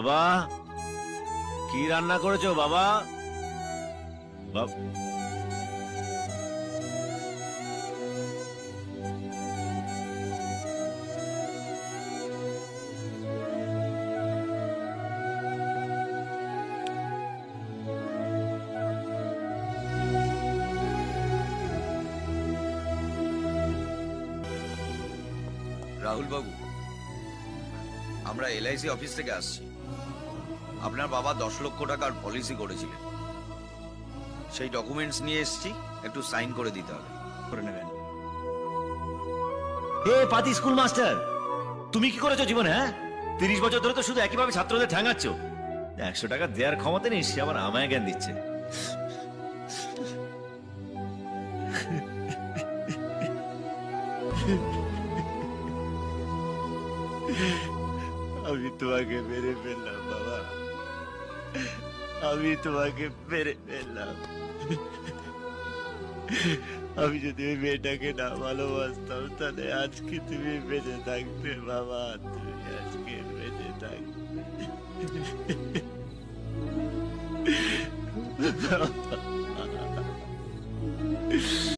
বাবা, কি রান্না করেছো বাবা? রাহুল বাবু, আমরা এলআইসি অফিস থেকে আসছি। আপনার বাবা 10 লক্ষ টাকার পলিসি করেছিলেন, সেই ডকুমেন্টস নিয়ে এসেছি, একটু সাইন করে দিতে হবে। করে নেবেন। হে পাতি স্কুল মাস্টার, তুমি কি করেছো জীবনে? হ্যাঁ, 30 বছর ধরে তো শুধু একইভাবে ছাত্রদের ঠ্যাঙাচ্ছ। 100 টাকা দেওয়ার ক্ষমতা নেই, সে আবার আমায় জ্ঞান দিচ্ছে। আমি তোমাকে মেরে ফেললাম বাবা, আমি তোমাকে মেরে ফেললাম। আমি যদি ওই মেয়েটাকে না ভালোবাসতাম তাহলে আজকে তুমি বেঁচে থাকতে বাবা, তুমি আজকে বেঁচে থাকতে।